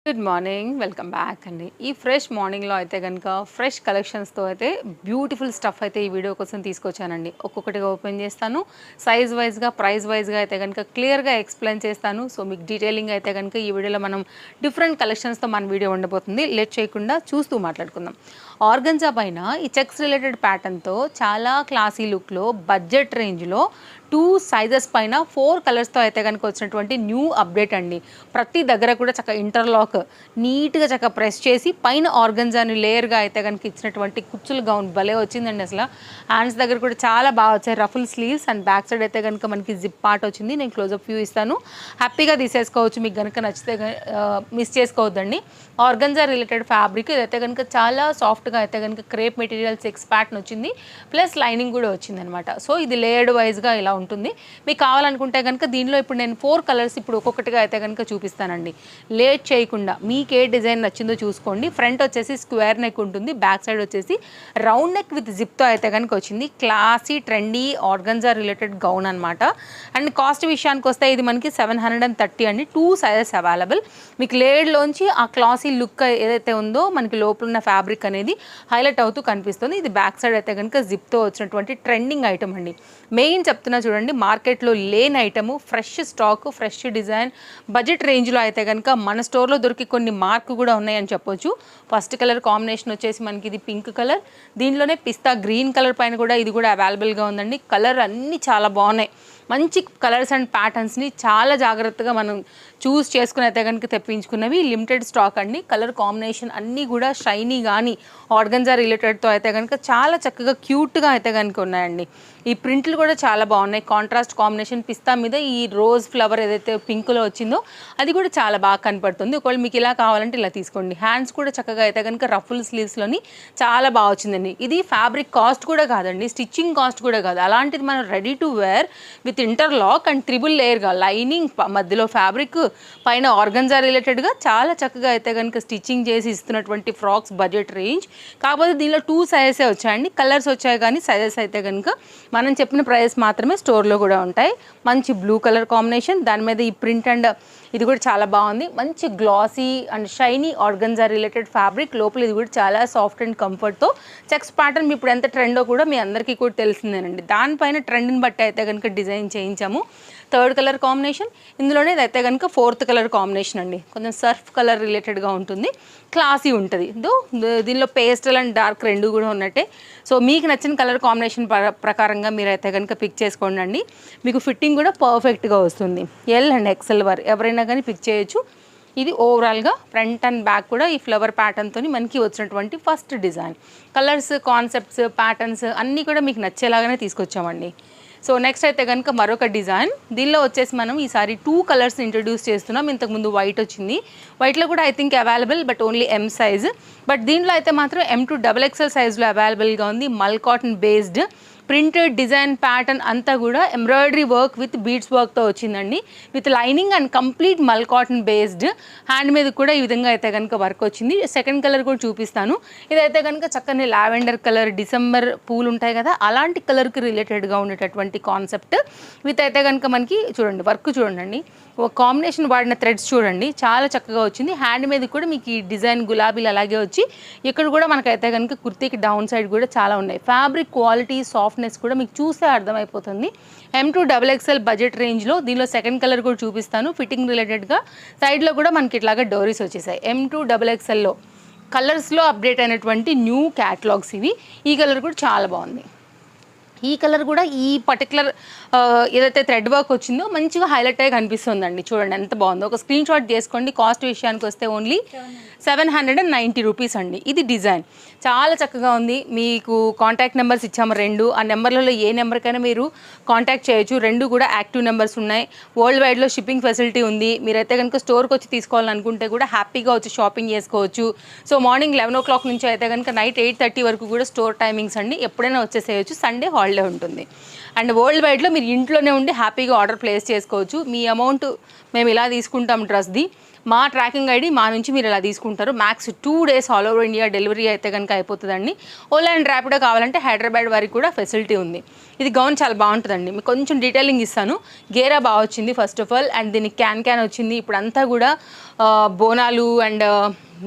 Good morning. Welcome back అండి. ఈ fresh మార్నింగ్‌లో అయితే గనుక ఫ్రెష్ కలెక్షన్స్‌తో అయితే బ్యూటిఫుల్ స్టఫ్ అయితే ఈ వీడియో కోసం తీసుకొచ్చానండి. ఒక్కొక్కటిగా ఓపెన్ చేస్తాను. సైజ్ వైస్‌గా, ప్రైస్ వైస్‌గా అయితే గనుక క్లియర్‌గా ఎక్స్‌ప్లెయిన్ చేస్తాను. సో మీకు డీటెయిలింగ్ అయితే గనుక ఈ వీడియోలో మనం డిఫరెంట్ కలెక్షన్స్‌తో మన వీడియో ఉండబోతుంది. లేట్ చేయకుండా చూస్తూ మాట్లాడుకుందాం. ఆర్గన్జా పైన ఈ చెక్స్ రిలేటెడ్ ప్యాటర్న్‌తో చాలా క్లాసీ లుక్‌లో బడ్జెట్ రేంజ్‌లో 2 సైజెస్ పైన 4 కలర్స్‌తో అయితే గనుక వచ్చినటువంటి న్యూ అప్డేట్ అండి. ప్రతి దగ్గర కూడా చక్కగా ఇంటర్లాక్ నీట్‌గా చక్కగా ప్రెస్ చేసి పైన ఆర్గన్జాని లేయర్‌గా అయితే గనుక ఇచ్చినటువంటి కుచ్చులు గౌన్ భలే వచ్చిందండి అసల. హ్యాండ్స్ దగ్గర కూడా చాలా బాగా వచ్చాయి. Ruffle sleeves and back side అయితే గనుక మనకి జిప్ పార్ట్ వచ్చింది. నేను క్లోజప్ వ్యూ ఇస్తాను. హ్యాపీగా తీసేసుకోవచ్చు. మీకు గనుక నచ్చితే మిస్ చేసుకోవద్దండి. ఆర్గన్జా రిలేటెడ్ ఫ్యాబ్రిక్ ఇదైతే కనుక చాలా సాఫ్ట్గా అయితే కనుక క్రేప్ మెటీరియల్ చెక్స్ ప్యాటర్న్ వచ్చింది, ప్లస్ లైనింగ్ కూడా వచ్చిందనమాట. సో ఇది లేయర్డ్ వైజ్గా ఇలా ఉంటుంది. మీకు కావాలనుకుంటే కనుక దీనిలో ఇప్పుడు నేను 4 కలర్స్ ఇప్పుడు ఒక్కొక్కటిగా అయితే కనుక చూపిస్తానండి. లేట్ చేయకుండా మీకు ఏ డిజైన్ నచ్చిందో చూసుకోండి. ఫ్రంట్ వచ్చేసి స్క్వేర్ నెక్ ఉంటుంది, బ్యాక్ సైడ్ వచ్చేసి రౌండ్ నెక్ విత్ జిప్తో అయితే కనుక వచ్చింది. Classy trendy organza related gown అనమాట. అండ్ కాస్ట్ విషయానికి వస్తే ఇది మనకి 730 అండి. 2 సైజెస్ అవైలబుల్. మీకు లేయర్డ్లోంచి ఆ క్లాసీ లుక్ ఏదైతే ఉందో మనకి లోపల ఉన్న ఫ్యాబ్రిక్ అనేది హైలైట్ అవుతూ కనిపిస్తుంది. ఇది బ్యాక్ సైడ్ అయితే కనుక జిప్తో వచ్చినటువంటి ట్రెండింగ్ ఐటమ్ అండి. మెయిన్ చెప్తున్నా చూడండి, మార్కెట్లో లేని item, fresh stock, fresh design, budget రేంజ్లో అయితే కనుక మన స్టోర్లో దొరికి కొన్ని మార్క్ కూడా ఉన్నాయని చెప్పొచ్చు. ఫస్ట్ కలర్ కాంబినేషన్ వచ్చేసి మనకి ఇది పింక్ కలర్, దీనిలోనే పిస్తా గ్రీన్ కలర్ పైన కూడా ఇది కూడా అవైలబుల్గా ఉందండి. కలర్ అన్నీ చాలా బాగున్నాయి. మంచి కలర్స్ అండ్ ప్యాటర్న్స్ని చాలా జాగ్రత్తగా మనం చూస్ చేసుకుని అయితే కనుక తెప్పించుకున్నవి. లిమిటెడ్ స్టాక్ అండి. కలర్ కాంబినేషన్ అన్నీ కూడా షైనీ కానీ ఆర్గన్జా రిలేటెడ్తో అయితే కనుక చాలా చక్కగా క్యూట్గా అయితే కనుక ఉన్నాయండి. ఈ ప్రింట్లు కూడా చాలా బాగున్నాయి. కాంట్రాస్ట్ కాంబినేషన్ పిస్తా మీద ఈ రోజ్ ఫ్లవర్ ఏదైతే పింక్లో వచ్చిందో అది కూడా చాలా బాగా కనపడుతుంది. ఒకవేళ మీకు ఇలా కావాలంటే ఇలా తీసుకోండి. హ్యాండ్స్ కూడా చక్కగా అయితే కనుక రఫుల్ స్లీవ్స్లోని చాలా బాగా వచ్చిందండి. ఇది ఫ్యాబ్రిక్ కాస్ట్ కూడా కాదండి, స్టిచ్చింగ్ కాస్ట్ కూడా కాదు. అలాంటిది మనం ready to wear with interlock and triple లేయర్గా లైనింగ్ మధ్యలో ఫ్యాబ్రిక్ పైన ఆర్గన్జా రిలేటెడ్గా చాలా చక్కగా అయితే కనుక స్టిచ్చింగ్ చేసి ఇస్తున్నటువంటి ఫ్రాక్స్ బడ్జెట్ రేంజ్. కాకపోతే దీనిలో 2 సైజెసే వచ్చాయండి. కలర్స్ వచ్చాయి కానీ సైజెస్ అయితే కనుక మనం చెప్పిన ప్రైస్ మాత్రమే స్టోర్లో కూడా ఉంటాయి. మంచి బ్లూ కలర్ కాంబినేషన్, దాని మీద ఈ ప్రింట్ అండ్ ఇది కూడా చాలా బాగుంది. మంచి glossy and shiny organza related fabric. లోపల ఇది కూడా చాలా సాఫ్ట్ అండ్ కంఫర్ట్తో చెక్స్ ప్యాటర్న్ ఇప్పుడు ఎంత ట్రెండో కూడా మీ అందరికీ కూడా తెలిసిందేనండి. దానిపైన ట్రెండ్ని బట్టి అయితే కనుక డిజైన్ చేయించాము. థర్డ్ కలర్ కాంబినేషన్, ఇందులోనే ఇదైతే కనుక 4th కలర్ కాంబినేషన్ అండి. కొంచెం సర్ఫ్ కలర్ రిలేటెడ్గా ఉంటుంది, క్లాసీ ఉంటుంది. దీనిలో పేస్టల్ అండ్ డార్క్ రెండు కూడా ఉన్నట్టే. సో మీకు నచ్చిన కలర్ కాంబినేషన్ ప్రకారంగా మీరైతే కనుక పిక్ చేసుకోండి అండి. మీకు ఫిట్టింగ్ కూడా పర్ఫెక్ట్గా వస్తుంది. ఎల్ అండ్ ఎక్సెల్ వర్ ఎవరైనా కానీ పిక్ చేయొచ్చు. ఇది ఓవరాల్గా ఫ్రంట్ అండ్ బ్యాక్ కూడా ఈ ఫ్లవర్ ప్యాటర్న్తో మనకి వచ్చినటువంటి first design. Colours, concepts, patterns అన్నీ కూడా మీకు నచ్చేలాగానే తీసుకొచ్చామండి. సో నెక్స్ట్ అయితే కనుక మరొక డిజైన్. దీనిలో వచ్చేసి మనం ఈసారి 2 కలర్స్ ఇంట్రడ్యూస్ చేస్తున్నాం. ఇంతకుముందు వైట్ వచ్చింది, వైట్లో కూడా I think available but only M size. But దీనిలో అయితే మాత్రం M to XXL సైజ్లో అవైలబుల్గా ఉంది. మల్ cotton based printed design pattern అంతా కూడా ఎంబ్రాయిడరీ వర్క్ విత్ బీడ్స్ వర్క్తో వచ్చిందండి. విత్ లైనింగ్ అండ్ కంప్లీట్ మల్ కాటన్ బేస్డ్. హ్యాండ్ మీద కూడా ఈ విధంగా అయితే కనుక వర్క్ వచ్చింది. సెకండ్ కలర్ కూడా చూపిస్తాను. ఇదైతే కనుక చక్కని లావెండర్ కలర్, డిసెంబర్ పూలు ఉంటాయి కదా అలాంటి కలర్కి రిలేటెడ్గా ఉండేటటువంటి కాన్సెప్ట్. విత్ అయితే కనుక మనకి చూడండి వర్క్ చూడండి, ఒక కాంబినేషన్ వాడిన థ్రెడ్స్ చూడండి చాలా చక్కగా వచ్చింది. హ్యాండ్ మీద కూడా మీకు ఈ డిజైన్ గులాబీలు అలాగే వచ్చి ఇక్కడ కూడా మనకైతే కనుక కుర్తీకి డౌన్ సైడ్ కూడా చాలా ఉన్నాయి. ఫ్యాబ్రిక్ క్వాలిటీ, సాఫ్ట్నెస్ కూడా మీకు చూస్తే అర్థమైపోతుంది. M to XXL బడ్జెట్ రేంజ్లో. దీనిలో సెకండ్ కలర్ కూడా చూపిస్తాను. ఫిట్టింగ్ రిలేటెడ్గా సైడ్లో కూడా మనకి ఇట్లాగా డోరీస్ వచ్చేసాయి. M to XXLలో కలర్స్లో అప్డేట్ అయినటువంటి న్యూ క్యాటలాగ్స్ ఇవి. ఈ కలర్ కూడా చాలా బాగుంది. ఈ కలర్ కూడా ఈ పర్టికులర్ ఏదైతే థ్రెడ్ వర్క్ వచ్చిందో మంచిగా హైలైట్ అయ్యి కనిపిస్తుందండి. చూడండి ఎంత బాగుందో. ఒక స్క్రీన్ షాట్ చేసుకోండి. కాస్ట్ విషయానికి వస్తే ఓన్లీ 790 రూపీస్ అండి. ఇది డిజైన్ చాలా చక్కగా ఉంది. మీకు కాంటాక్ట్ నెంబర్స్ ఇచ్చాము 2. ఆ నెంబర్లలో ఏ నెంబర్కైనా మీరు కాంటాక్ట్ చేయొచ్చు. 2 కూడా యాక్టివ్ నెంబర్స్ ఉన్నాయి. వరల్డ్ వైడ్లో షిప్పింగ్ ఫెసిలిటీ ఉంది. మీరైతే కనుక స్టోర్కి వచ్చి తీసుకోవాలనుకుంటే కూడా హ్యాపీగా వచ్చి షాపింగ్ చేసుకోవచ్చు. సో మార్నింగ్ 11 o'clock నుంచి అయితే కనుక నైట్ 8:30 వరకు కూడా స్టోర్ టైమింగ్స్ అండి. ఎప్పుడైనా వచ్చేసేయచ్చు. సండే హాలిడే ఉంటుంది. అండ్ వరల్డ్ వైడ్లో మీరు ఇంట్లోనే ఉండి హ్యాపీగా ఆర్డర్ ప్లేస్ చేసుకోవచ్చు. మీ అమౌంట్ మేము ఇలా తీసుకుంటాం డ్రెస్ది, మా ట్రాకింగ్ ఐడి మా నుంచి మీరు ఇలా తీసుకుంటారు. Max 2 days all over India delivery అయితే కనుక అయిపోతుందండి. ఓలా అండ్ ర్యాపిడో కావాలంటే హైదరాబాద్ వరకు కూడా ఫెసిలిటీ ఉంది. ఇది గౌన్ చాలా బాగుంటుందండి. మీకు కొంచెం డీటెయిలింగ్ ఇస్తాను. గేరా బాగా వచ్చింది ఫస్ట్ ఆఫ్ ఆల్, అండ్ దీనికి క్యాన్ వచ్చింది. ఇప్పుడు అంతా కూడా బోనాలు అండ్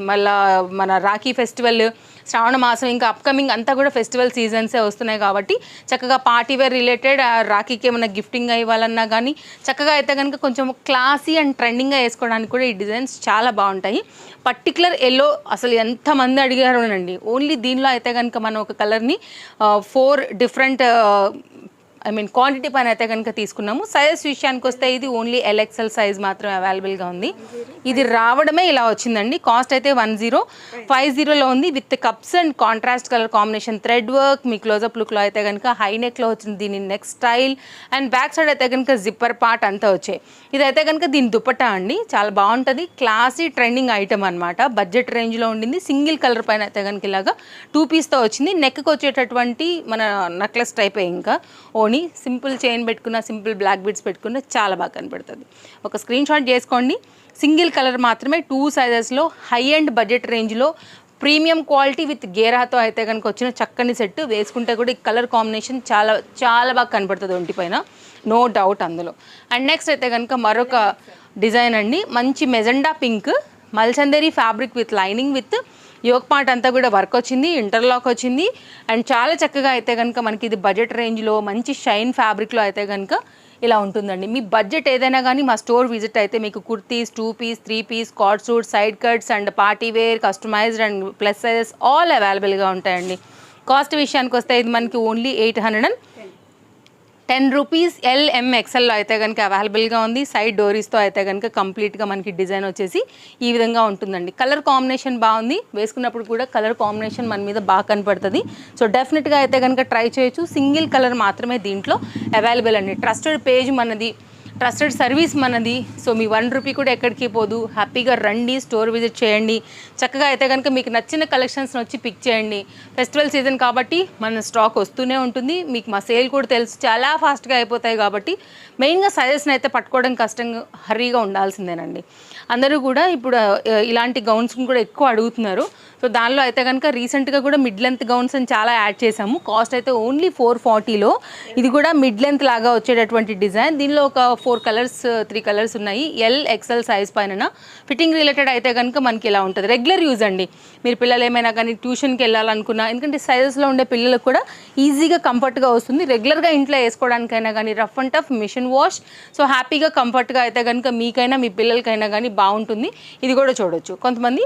మళ్ళా మన రాఖీ ఫెస్టివల్, శ్రావణ మాసం, ఇంకా అప్కమింగ్ అంతా కూడా ఫెస్టివల్ సీజన్సే వస్తున్నాయి కాబట్టి చక్కగా పార్టీ వేర్ రిలేటెడ్ రాఖీకి ఏమైనా గిఫ్టింగ్ ఇవ్వాలన్నా కానీ చక్కగా అయితే కనుక కొంచెం క్లాసీ అండ్ ట్రెండింగ్గా వేసుకోవడానికి కూడా ఈ డిజైన్స్ చాలా బాగుంటాయి. పర్టికులర్ ఎల్లో అసలు ఎంతమంది అడిగారోనండి. ఓన్లీ దీనిలో అయితే కనుక మనం ఒక కలర్ని 4 డిఫరెంట్ క్వాంటిటీ పైన అయితే కనుక తీసుకున్నాము. సైజెస్ విషయానికి వస్తే ఇది ఓన్లీ LXL సైజ్ మాత్రమే అవైలబుల్గా ఉంది. ఇది రావడమే ఇలా వచ్చిందండి. కాస్ట్ అయితే 1050లో ఉంది with cups and contrast colour combination thread work. మీ క్లోజప్ లుక్లో అయితే కనుక హై నెక్లో వచ్చింది దీని neck style, and back side అయితే కనుక జిప్పర్ పార్ట్ అంతా వచ్చాయి. ఇదైతే కనుక దీని దుపట్టా అండి, చాలా బాగుంటుంది. క్లాసీ ట్రెండింగ్ ఐటమ్ అనమాట. బడ్జెట్ రేంజ్లో ఉండింది. సింగిల్ కలర్ పైన అయితే కనుక ఇలాగా 2 పీస్తో వచ్చింది. నెక్కి వచ్చేటటువంటి మన నెక్లెస్ టైప్ ఇంకా ఓన్లీ సింపుల్ చైన్ పెట్టుకున్న, సింపుల్ బ్లాక్ బీడ్స్ పెట్టుకున్న చాలా బాగా కనపడుతుంది. ఒక స్క్రీన్ షాట్ చేసుకోండి. సింగిల్ కలర్ మాత్రమే 2 సైజెస్లో హై అండ్ బడ్జెట్ రేంజ్లో ప్రీమియం క్వాలిటీ విత్ గేరాతో అయితే కనుక వచ్చిన చక్కని సెట్. వేసుకుంటే కూడా ఈ కలర్ కాంబినేషన్ చాలా చాలా బాగా కనపడుతుంది ఒంటిపైన, నో డౌట్ అందులో. అండ్ నెక్స్ట్ అయితే కనుక మరొక డిజైన్ అండి. మంచి మెజెండా పింక్ మల్చందేరి fabric with lining with yoke part అంతా కూడా వర్క్ వచ్చింది, ఇంటర్లాక్ వచ్చింది. అండ్ చాలా చక్కగా అయితే కనుక మనకి ఇది బడ్జెట్ రేంజ్లో మంచి షైన్ ఫ్యాబ్రిక్లో అయితే కనుక ఇలా ఉంటుందండి. మీ బడ్జెట్ ఏదైనా కానీ మా స్టోర్ విజిట్ అయితే మీకు kurtis, 2 piece, 3 piece, co-ord suit, side cuts and party wear, customised and plus sizes all అవైలబుల్గా ఉంటాయండి. కాస్ట్ విషయానికి వస్తే ఇది మనకి ఓన్లీ 810 రూపీస్. LMXLలో అయితే కనుక అవైలబుల్గా ఉంది. సైడ్ డోరీస్తో అయితే కనుక కంప్లీట్గా మనకి డిజైన్ వచ్చేసి ఈ విధంగా ఉంటుందండి. కలర్ కాంబినేషన్ బాగుంది. వేసుకున్నప్పుడు కూడా కలర్ కాంబినేషన్ మన మీద బాగా కనపడుతుంది. సో డెఫినెట్గా అయితే కనుక ట్రై చేయొచ్చు. సింగిల్ కలర్ మాత్రమే దీంట్లో అవైలబుల్ అండి. ట్రస్టెడ్ పేజ్ మనది, ట్రస్టెడ్ సర్వీస్ మనది. సో మీ 1 రూపీ కూడా ఎక్కడికి పోదు. హ్యాపీగా రండి, స్టోర్ విజిట్ చేయండి. చక్కగా అయితే కనుక మీకు నచ్చిన కలెక్షన్స్ని వచ్చి పిక్ చేయండి. ఫెస్టివల్ సీజన్ కాబట్టి మన స్టాక్ వస్తూనే ఉంటుంది. మీకు మా సేల్ కూడా తెలుసు, చాలా ఫాస్ట్గా అయిపోతాయి కాబట్టి మెయిన్గా సైజెస్ని అయితే పట్టుకోవడం కష్టంగా, హరీగా ఉండాల్సిందేనండి. అందరూ కూడా ఇప్పుడు ఇలాంటి గౌన్స్ని కూడా ఎక్కువ అడుగుతున్నారు. సో దానిలో అయితే కనుక రీసెంట్గా కూడా మిడ్ లెంత్ గౌన్స్ అని చాలా యాడ్ చేసాము. కాస్ట్ అయితే ఓన్లీ 440లో. ఇది కూడా మిడ్ లెంత్ లాగా వచ్చేటటువంటి డిజైన్. దీనిలో ఒక 4 కలర్స్ 3 కలర్స్ ఉన్నాయి. LXL సైజ్ పైన ఫిట్టింగ్ రిలేటెడ్ అయితే కనుక మనకి ఇలా ఉంటుంది. రెగ్యులర్ యూజ్ అండి. మీరు పిల్లలు ఏమైనా కానీ ట్యూషన్కి వెళ్ళాలనుకున్నా, ఎందుకంటే సైజెస్లో ఉండే పిల్లలకు కూడా ఈజీగా కంఫర్ట్గా వస్తుంది. రెగ్యులర్గా ఇంట్లో వేసుకోవడానికైనా కానీ rough and tough machine wash. So హ్యాపీగా కంఫర్ట్గా అయితే కనుక మీకైనా మీ పిల్లలకైనా కానీ బాగుంటుంది. ఇది కూడా చూడొచ్చు. కొంతమంది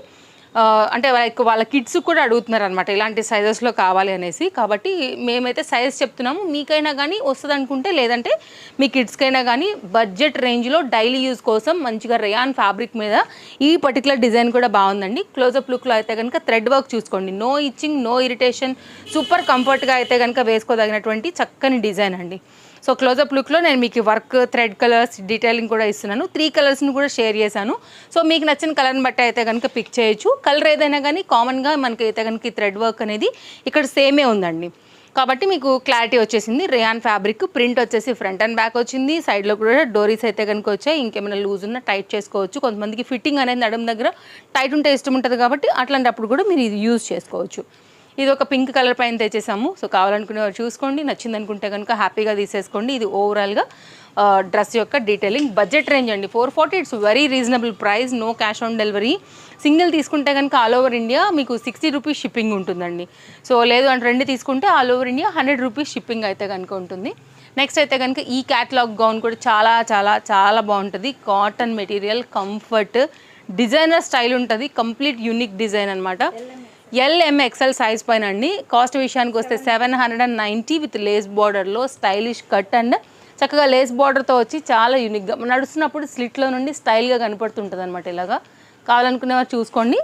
అంటే వాళ్ళ కిడ్స్ కూడా అడుగుతున్నారు అనమాట ఇలాంటి సైజెస్లో కావాలి అనేసి. కాబట్టి మేమైతే సైజ్ చెప్తున్నాము. మీకైనా కానీ వస్తుంది అనుకుంటే, లేదంటే మీ కిడ్స్కైనా కానీ బడ్జెట్ రేంజ్లో డైలీ యూజ్ కోసం మంచిగా రేయాన్ ఫ్యాబ్రిక్ మీద ఈ పర్టికులర్ డిజైన్ కూడా బాగుందండి. క్లోజప్ లుక్లో అయితే కనుక థ్రెడ్ వర్క్ చూసుకోండి. No itching, no irritation, super కంఫర్ట్గా అయితే కనుక వేసుకోదగినటువంటి చక్కని డిజైన్ అండి. సో క్లోజప్ లుక్లో నేను మీకు వర్క్, థ్రెడ్ కలర్స్, డీటెయిలింగ్ కూడా ఇస్తున్నాను. 3 కలర్స్ని కూడా షేర్ చేశాను. సో మీకు నచ్చిన కలర్ని బట్టి అయితే కనుక పిక్ చేయొచ్చు. కలర్ ఏదైనా కానీ కామన్గా మనకి అయితే కనుక థ్రెడ్ వర్క్ అనేది ఇక్కడ సేమే ఉందండి. కాబట్టి మీకు క్లారిటీ వచ్చేసింది. రేయాన్ ఫ్యాబ్రిక్ ప్రింట్ వచ్చేసి ఫ్రంట్ అండ్ బ్యాక్ వచ్చింది. సైడ్లో కూడా డోరీస్ అయితే కనుక వచ్చాయి. ఇంకేమైనా లూజ్ ఉన్నా టైట్ చేసుకోవచ్చు. కొంతమందికి ఫిట్టింగ్ అనేది నడుము దగ్గర టైట్ ఉంటే ఇష్టం ఉంటుంది కాబట్టి అట్లాంటప్పుడు కూడా మీరు ఇది యూజ్ చేసుకోవచ్చు. ఇది ఒక పింక్ కలర్ పైన తెచ్చేసాము. సో కావాలనుకునే చూసుకోండి, నచ్చింది అనుకుంటే కనుక హ్యాపీగా తీసేసుకోండి. ఇది ఓవరాల్గా డ్రెస్ యొక్క డీటెయిలింగ్. బడ్జెట్ రేంజ్ అండి 440. It's very reasonable price. No cash on delivery. Single తీసుకుంటే కనుక ఆల్ ఓవర్ ఇండియా మీకు 60 రూపీస్ షిప్పింగ్ ఉంటుందండి. సో లేదు అంటే 2 తీసుకుంటే all over India 100 rupees shipping అయితే కనుక ఉంటుంది. నెక్స్ట్ అయితే కనుక ఈ క్యాటలాగ్ గౌన్ కూడా చాలా చాలా చాలా బాగుంటుంది. Cotton material, comfort, designer style ఉంటుంది. కంప్లీట్ యూనిక్ డిజైన్ అనమాట. LMXL సైజ్ పైన అండి. కాస్ట్ విషయానికి వస్తే 790 విత్ లేస్ బార్డర్లో స్టైలిష్ కట్ అండ్ చక్కగా లేస్ బార్డర్తో వచ్చి చాలా యూనిక్గా నడుస్తున్నప్పుడు స్లిట్లో నుండి స్టైల్గా కనపడుతుంటుంది అనమాట. ఇలాగా కావాలనుకునేవారు చూసుకోండి.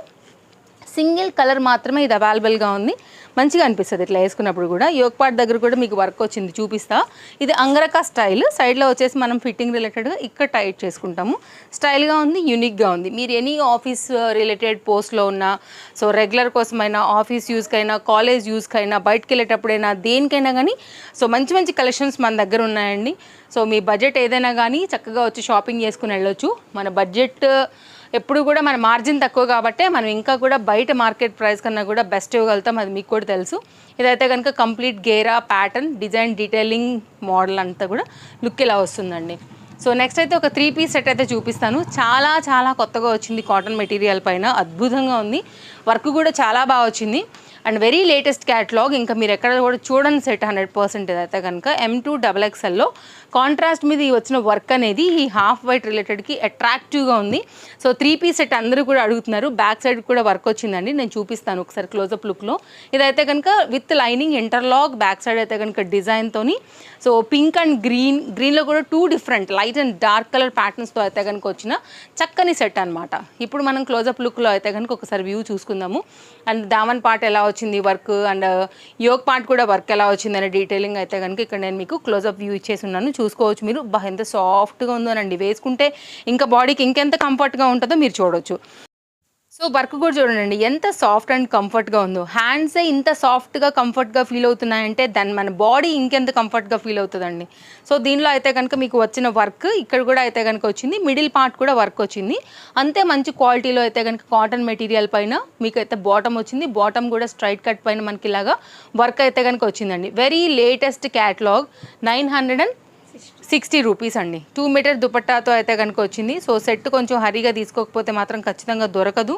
సింగిల్ కలర్ మాత్రమే ఇది అవైలబుల్గా ఉంది. మంచిగా అనిపిస్తుంది ఇట్లా వేసుకున్నప్పుడు కూడా. యోక్ పార్ట్ దగ్గర కూడా మీకు వర్క్ వచ్చింది, చూపిస్తా. ఇది అంగరకా స్టైల్. సైడ్లో వచ్చేసి మనం ఫిట్టింగ్ రిలేటెడ్గా ఇక్కడ టైట్ చేసుకుంటాము. స్టైల్గా ఉంది, యూనిక్గా ఉంది. మీరు ఎనీ ఆఫీస్ రిలేటెడ్ పోస్ట్లో ఉన్న, సో రెగ్యులర్ కోసమైనా, ఆఫీస్ యూస్కైనా, కాలేజ్ యూస్కైనా, బయటకు వెళ్ళేటప్పుడైనా, దేనికైనా కానీ సో మంచి మంచి కలెక్షన్స్ మన దగ్గర ఉన్నాయండి. సో మీ బడ్జెట్ ఏదైనా కానీ చక్కగా వచ్చి షాపింగ్ చేసుకుని వెళ్ళొచ్చు. మన బడ్జెట్ ఎప్పుడు కూడా మన మార్జిన్ తక్కువ కాబట్టే మనం ఇంకా కూడా బయట మార్కెట్ ప్రైస్ కన్నా కూడా బెస్ట్ ఇవ్వగలుగుతాం, అది మీకు కూడా తెలుసు. ఇదైతే కనుక కంప్లీట్ గేరా ప్యాటర్న్ డిజైన్ డీటెయిలింగ్ మోడల్ అంతా కూడా లుక్ ఇలా వస్తుందండి. సో నెక్స్ట్ అయితే ఒక 3 పీస్ సెట్ అయితే చూపిస్తాను. చాలా చాలా కొత్తగా వచ్చింది, కాటన్ మెటీరియల్ పైన అద్భుతంగా ఉంది, వర్క్ కూడా చాలా బాగా వచ్చింది అండ్ వెరీ లేటెస్ట్ క్యాటలాగ్. ఇంకా మీరు ఎక్కడ కూడా చూడని సెట్ 100% ఇదైతే కనుక M2XXLలో కాంట్రాస్ట్ మీద వచ్చిన వర్క్ అనేది ఈ హాఫ్ వైట్ రిలేటెడ్కి అట్రాక్టివ్గా ఉంది. సో 3 పీస్ సెట్ అందరూ కూడా అడుగుతున్నారు. బ్యాక్ సైడ్ కూడా వర్క్ వచ్చిందండి, నేను చూపిస్తాను ఒకసారి క్లోజప్ లుక్లో. ఇదైతే కనుక with lining interlock, back side అయితే కనుక డిజైన్తోని. సో పింక్ అండ్ గ్రీన్లో కూడా 2 different light and dark colour ప్యాటర్న్స్తో అయితే కనుక వచ్చిన చక్కని సెట్ అనమాట. ఇప్పుడు మనం క్లోజప్ లుక్లో అయితే కనుక ఒకసారి వ్యూ చూసుకుందాము. అండ్ దామన్ పార్ట్ ఎలా వచ్చింది వర్క్ అండ్ యోగ్ పార్ట్ కూడా వర్క్ ఎలా వచ్చిందనే డీటెయిలింగ్ అయితే కనుక ఇక్కడ నేను మీకు క్లోజప్ వ్యూ ఇచ్చేసి ఉన్నాను, చూసుకోవచ్చు మీరు. ఎంత సాఫ్ట్గా ఉందోనండి, వేసుకుంటే ఇంకా బాడీకి ఇంకెంత కంఫర్ట్గా ఉంటుందో మీరు చూడవచ్చు. సో వర్క్ కూడా చూడండి ఎంత సాఫ్ట్ అండ్ కంఫర్ట్గా ఉందో. హ్యాండ్సే ఇంత సాఫ్ట్గా కంఫర్ట్గా ఫీల్ అవుతున్నాయంటే దాన్ని మన బాడీ ఇంకెంత కంఫర్ట్గా ఫీల్ అవుతుందండి. సో దీనిలో అయితే కనుక మీకు వచ్చిన వర్క్ ఇక్కడ కూడా అయితే కనుక వచ్చింది, మిడిల్ పార్ట్ కూడా వర్క్ వచ్చింది. అంతే మంచి క్వాలిటీలో అయితే కనుక కాటన్ మెటీరియల్ పైన మీకు అయితే బాటమ్ వచ్చింది. బాటమ్ కూడా స్ట్రైట్ కట్ పైన మనకి ఇలాగా వర్క్ అయితే కనుక వచ్చిందండి. వెరీ లేటెస్ట్ క్యాటలాగ్, 960 రూపీస్ అండి. 2 మీటర్ దుపట్టాతో అయితే కనుక వచ్చింది. సో సెట్ కొంచెం హరీగా తీసుకోకపోతే మాత్రం ఖచ్చితంగా దొరకదు.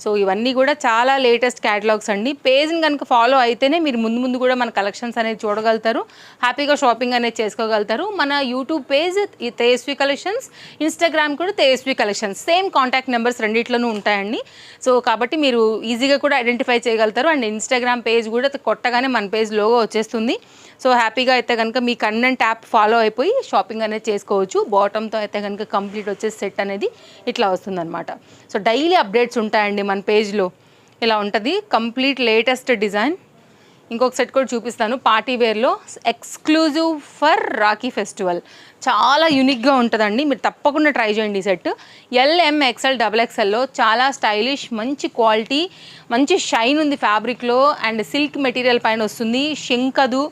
సో ఇవన్నీ కూడా చాలా లేటెస్ట్ క్యాటలాగ్స్ అండి. పేజ్ని కనుక ఫాలో అయితేనే మీరు ముందు ముందు కూడా మన కలెక్షన్స్ అనేది చూడగలుగుతారు, హ్యాపీగా షాపింగ్ అనేది చేసుకోగలుగుతారు. మన YouTube page Tejaswi collections, Instagram కూడా Tejaswi collections, same contact numbers రెండిట్లోనూ ఉంటాయండి. సో కాబట్టి మీరు ఈజీగా కూడా ఐడెంటిఫై చేయగలుగుతారు. అండ్ ఇన్స్టాగ్రామ్ పేజ్ కూడా కొట్టగానే మన పేజ్ లోగో వచ్చేస్తుంది. సో హ్యాపీగా అయితే కనుక మీ కన్వెంట్ యాప్ ఫాలో అయిపోయి షాపింగ్ అనేది చేసుకోవచ్చు. బాటమ్తో అయితే కనుక కంప్లీట్ వచ్చే సెట్ అనేది ఇట్లా వస్తుందన్నమాట. సో డైలీ అప్డేట్స్ ఉంటాయండి మన పేజ్లో, ఇలా ఉంటుంది కంప్లీట్ లేటెస్ట్ డిజైన్. ఇంకొక సెట్ కూడా చూపిస్తాను, పార్టీ వేర్లో ఎక్స్క్లూజివ్ ఫర్ రాఖీ ఫెస్టివల్, చాలా యూనిక్గా ఉంటుందండి, మీరు తప్పకుండా ట్రై చేయండి ఈ సెట్. LMXL XXLలో చాలా స్టైలిష్, మంచి క్వాలిటీ, మంచి షైన్ ఉంది ఫ్యాబ్రిక్లో అండ్ సిల్క్ మెటీరియల్ పైన వస్తుంది, షింకదు,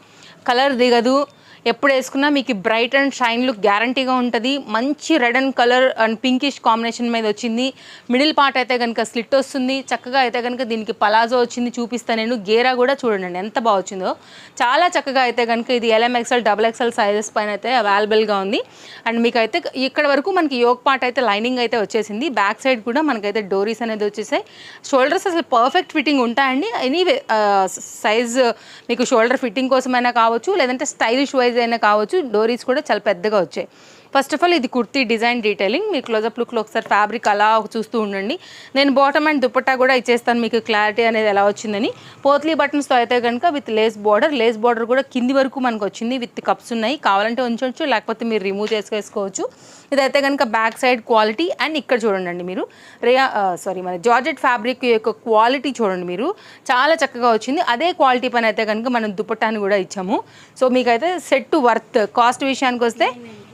కలర్ దిగదు, ఎప్పుడు వేసుకున్నా మీకు బ్రైట్ అండ్ షైన్ లుక్ గ్యారంటీగా ఉంటుంది. మంచి red and colour and pinkish combination మీద వచ్చింది. మిడిల్ పార్ట్ అయితే కనుక స్లిట్ వస్తుంది, చక్కగా అయితే కనుక దీనికి పలాజో వచ్చింది, చూపిస్తాను నేను. గేరా కూడా చూడండి ఎంత బాగా వచ్చిందో, చాలా చక్కగా అయితే కనుక ఇది LMXL XXL సైజెస్ పైన అయితే అవైలబుల్గా ఉంది. అండ్ మీకు అయితే ఇక్కడ వరకు మనకి యోగ్ పార్ట్ అయితే లైనింగ్ అయితే వచ్చేసింది, బ్యాక్ సైడ్ కూడా మనకైతే డోరీస్ అనేది వచ్చేసాయి. షోల్డర్స్ అసలు పర్ఫెక్ట్ ఫిట్టింగ్ ఉంటాయండి. ఎనీవే సైజ్ మీకు షోల్డర్ ఫిట్టింగ్ కోసమైనా కావచ్చు, లేదంటే స్టైలిష్ వైజ్ అయినా కావచ్చు. డోరీస్ కూడా చాలా పెద్దగా వచ్చాయి. ఫస్ట్ ఆఫ్ ఆల్ ఇది కుర్తీ డిజైన్ డీటెయిలింగ్. మీ క్లోజప్ లుక్లో ఒకసారి ఫ్యాబ్రిక్ అలా చూస్తూ ఉండండి. నేను బాటమ్ అండ్ దుపట్టా కూడా ఇచ్చేస్తాను మీకు క్లారిటీ అనేది ఎలా వచ్చిందని. పోత్లీ బటన్స్తో అయితే కనుక విత్ లేస్ బార్డర్ కూడా కింది వరకు మనకు వచ్చింది, విత్ కప్స్ ఉన్నాయి. కావాలంటే ఉంచవచ్చు, లేకపోతే మీరు రిమూవ్ చేసుకోవచ్చు. ఇదైతే కనుక బ్యాక్ సైడ్ క్వాలిటీ. అండ్ ఇక్కడ చూడండి మీరు మన జార్జెట్ ఫ్యాబ్రిక్ యొక్క క్వాలిటీ చూడండి మీరు, చాలా చక్కగా వచ్చింది. అదే క్వాలిటీ పైన అయితే కనుక మనం దుపట్టాని కూడా ఇచ్చాము. సో మీకైతే సెట్ వర్త్ కాస్ట్ విషయానికి వస్తే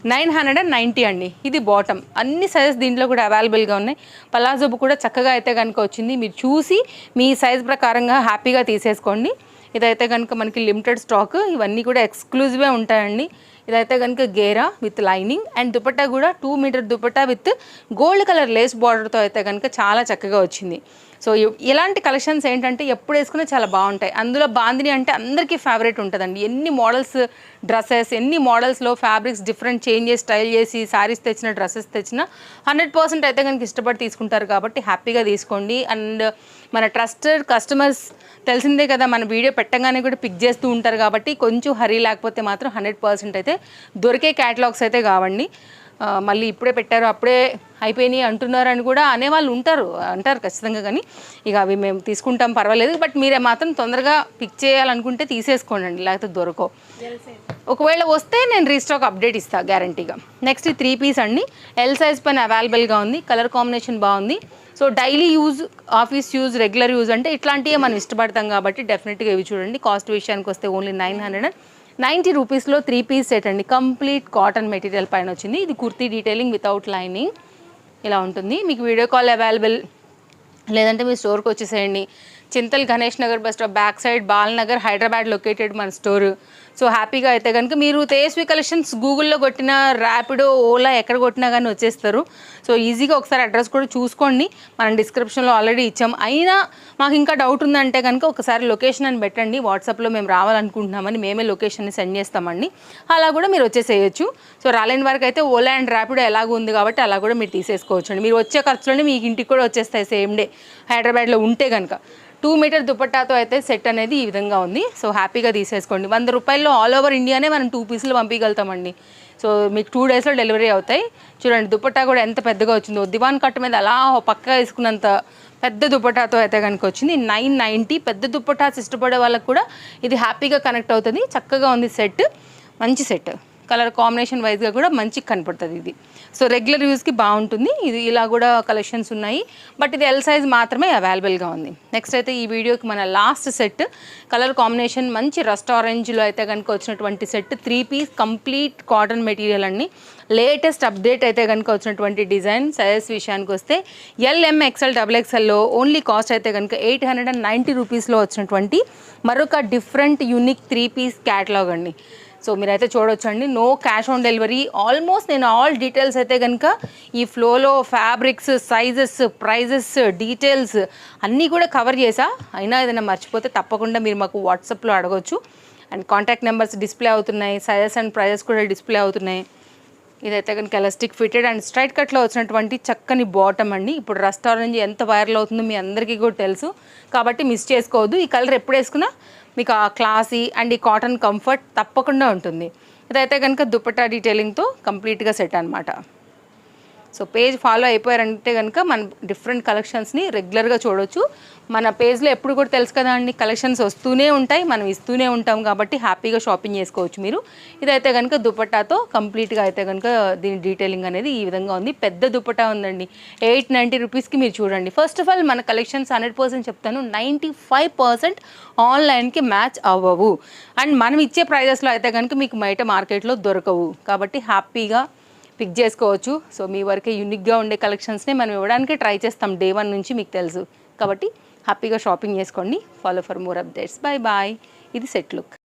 990 అండి. ఇది బాటమ్, అన్ని సైజెస్ దీంట్లో కూడా అవైలబుల్గా ఉన్నాయి. పలాజోబు కూడా చక్కగా అయితే కనుక వచ్చింది, మీరు చూసి మీ సైజ్ ప్రకారంగా హ్యాపీగా తీసేసుకోండి. ఇదైతే కనుక మనకి లిమిటెడ్ స్టాక్, ఇవన్నీ కూడా ఎక్స్క్లూజివే ఉంటాయండి. ఇదైతే కనుక గేరా విత్ లైనింగ్ అండ్ దుపట్టా కూడా 2 metre dupatta with gold colour lace బార్డర్తో అయితే కనుక చాలా చక్కగా వచ్చింది. సో ఇలాంటి కలెక్షన్స్ ఏంటంటే ఎప్పుడు వేసుకున్నా చాలా బాగుంటాయి. అందులో బాందిని అంటే అందరికీ ఫేవరెట్ ఉంటుందండి. ఎన్ని మోడల్స్ డ్రెస్సెస్, ఎన్ని మోడల్స్లో ఫ్యాబ్రిక్స్ డిఫరెంట్ చేంజ్ చేసి స్టైల్ చేసి శారీస్ తెచ్చిన డ్రెస్సెస్ తెచ్చినా 100% అయితే కనుక ఇష్టపడి తీసుకుంటారు. కాబట్టి హ్యాపీగా తీసుకోండి. అండ్ మన ట్రస్టెడ్ కస్టమర్స్ తెలిసిందే కదా, మన వీడియో పెట్టగానే కూడా పిక్ చేస్తూ ఉంటారు. కాబట్టి కొంచెం హరీ లేకపోతే మాత్రం 100% అయితే దొరికే క్యాటలాగ్స్ అయితే కావండి. మళ్ళీ ఇప్పుడే పెట్టారు అప్పుడే అయిపోయినాయి అంటున్నారు అని కూడా అనేవాళ్ళు అంటారు ఖచ్చితంగా. కానీ ఇక అవి మేము తీసుకుంటాం పర్వాలేదు, బట్ మీరే మాత్రం తొందరగా పిక్ చేయాలనుకుంటే తీసేసుకోండి, లేకపోతే దొరకవు. ఒకవేళ వస్తే నేను రీస్టాక్ అప్డేట్ ఇస్తాను గ్యారంటీగా. నెక్స్ట్ 3 పీస్ అండి, L సైజ్ పైన అవైలబుల్గా ఉంది, కలర్ కాంబినేషన్ బాగుంది. So daily use, office use, regular use అంటే ఇట్లాంటివే మనం ఇష్టపడతాం కాబట్టి డెఫినెట్గా ఇవి చూడండి. కాస్ట్ విషయానికి వస్తే ఓన్లీ 990 రూపీస్లో 3 పీస్ సెట్ అండి. కంప్లీట్ కాటన్ మెటీరియల్ పైన వచ్చింది. ఇది కుర్తీ డీటెయిలింగ్ వితౌట్ లైనింగ్ ఇలా ఉంటుంది. మీకు వీడియో కాల్ అవైలబుల్, లేదంటే మీ స్టోర్కి వచ్చేసేయండి. Chintal Ganesh Nagar bus stop back side Bal Nagar, Hyderabad located మన స్టోర్. సో హ్యాపీగా అయితే కనుక మీరు తేజస్వి కలెక్షన్స్ గూగుల్లో కొట్టిన, ర్యాపిడో, ఓలా ఎక్కడ కొట్టినా కానీ వచ్చేస్తారు. సో ఈజీగా ఒకసారి అడ్రస్ కూడా చూసుకోండి, మనం డిస్క్రిప్షన్లో ఆల్రెడీ ఇచ్చాం. అయినా మాకు ఇంకా డౌట్ ఉందంటే కనుక ఒకసారి లొకేషన్ అని పెట్టండి, వాట్సాప్లో మేము రావాలనుకుంటున్నామని మేమే లొకేషన్ని సెండ్ చేస్తామండి, అలా కూడా మీరు వచ్చేసేయచ్చు. సో రాలేని వరకు అయితే ఓలా అండ్ ర్యాపిడో ఎలాగో ఉంది కాబట్టి అలా కూడా మీరు తీసేసుకోవచ్చు అండి. మీరు వచ్చే ఖర్చులోనే మీకు ఇంటికి కూడా వచ్చేస్తాయి సేమ్ డే హైదరాబాద్లో ఉంటే కనుక. 2 మీటర్ దుపట్టాతో అయితే సెట్ అనేది ఈ విధంగా ఉంది. సో హ్యాపీగా తీసేసుకోండి. 100 రూపాయల్లో ఆల్ ఓవర్ ఇండియానే మనం 2 పీసులు పంపించగలుగుతామండి. సో మీకు 2 డేస్లో డెలివరీ అవుతాయి. చూడండి దుపట్టా కూడా ఎంత పెద్దగా వచ్చిందో, దివాన్ కట్ట మీద అలా పక్కగా వేసుకున్నంత పెద్ద దుపట్టాతో అయితే కనుక వచ్చింది. 990. పెద్ద దుపట్టాస్ ఇష్టపడే వాళ్ళకి కూడా ఇది హ్యాపీగా కనెక్ట్ అవుతుంది. చక్కగా ఉంది సెట్, మంచి సెట్. కలర్ కాంబినేషన్ వైజ్గా కూడా మంచిగా కనపడుతుంది ఇది. సో రెగ్యులర్ యూస్కి బాగుంటుంది. ఇది ఇలా కూడా కలెక్షన్స్ ఉన్నాయి, బట్ ఇది ఎల్ సైజ్ మాత్రమే అవైలబుల్గా ఉంది. నెక్స్ట్ అయితే ఈ వీడియోకి మన లాస్ట్ సెట్, కలర్ కాంబినేషన్ మంచి రస్ట్ ఆరెంజ్లో అయితే కనుక వచ్చినటువంటి set. 3 piece complete cotton material అండి. లేటెస్ట్ అప్డేట్ అయితే కనుక వచ్చినటువంటి డిజైన్. సైజెస్ విషయానికి వస్తే LM, XL, XXLలో ఓన్లీ కాస్ట్ అయితే కనుక 890 రూపీస్లో వచ్చినటువంటి మరొక డిఫరెంట్ యూనిక్ 3 పీస్ క్యాటలాగ్ అండి. సో మీరైతే చూడొచ్చండి, no cash on delivery. Almost నేను ఆల్ డీటెయిల్స్ అయితే కనుక ఈ ఫ్లోలో ఫ్యాబ్రిక్స్, సైజెస్, ప్రైజెస్, డీటెయిల్స్ అన్నీ కూడా కవర్ చేసా. అయినా ఏదైనా మర్చిపోతే తప్పకుండా మీరు మాకు వాట్సాప్లో అడగొచ్చు. అండ్ కాంటాక్ట్ నెంబర్స్ డిస్ప్లే అవుతున్నాయి, సైజెస్ అండ్ ప్రైజెస్ కూడా డిస్ప్లే అవుతున్నాయి. ఇదైతే కనుక ఎలాస్టిక్ ఫిటెడ్ అండ్ స్ట్రైట్ కట్లో వచ్చినటువంటి చక్కని బాటమ్ అండి. ఇప్పుడు రస్ట్ ఆరెంజ్ ఎంత వైరల్ అవుతుందో మీ అందరికీ కూడా తెలుసు కాబట్టి మిస్ చేసుకోవద్దు. ఈ కలర్ ఎప్పుడు వేసుకున్నా మీకు ఆ క్లాసీ అండ్ ఈ కాటన్ కంఫర్ట్ తప్పకుండా ఉంటుంది. ఇదైతే కనుక దుపట్టా డీటెయిలింగ్తో కంప్లీట్గా సెట్ అనమాట. సో పేజ్ ఫాలో అయిపోయారంటే కనుక మన డిఫరెంట్ కలెక్షన్స్ని రెగ్యులర్గా చూడవచ్చు. మన పేజ్లో ఎప్పుడు కూడా తెలుసు కదా అండి, కలెక్షన్స్ వస్తూనే ఉంటాయి, మనం ఇస్తూనే ఉంటాం కాబట్టి హ్యాపీగా షాపింగ్ చేసుకోవచ్చు మీరు. ఇదైతే కనుక దుపట్టాతో కంప్లీట్గా అయితే కనుక దీని డీటెయిలింగ్ అనేది ఈ విధంగా ఉంది. పెద్ద దుపట్టా ఉందండి. 890 రూపీస్కి మీరు చూడండి. ఫస్ట్ ఆఫ్ ఆల్ మన కలెక్షన్స్ 100% చెప్తాను, 95% ఆన్లైన్కి మ్యాచ్ అవ్వవు. అండ్ మనం ఇచ్చే ప్రైజెస్లో అయితే కనుక మీకు బయట మార్కెట్లో దొరకవు కాబట్టి హ్యాపీగా పిక్ చేసుకోవచ్చు. సో మీ వరకే యూనిక్గా ఉండే కలెక్షన్స్ని మనం ఇవ్వడానికి ట్రై చేస్తాం డే 1 నుంచి, మీకు తెలుసు కాబట్టి హ్యాపీగా షాపింగ్ చేసుకోండి. Follow for more updates. Bye bye. ఇది సెట్ లుక్.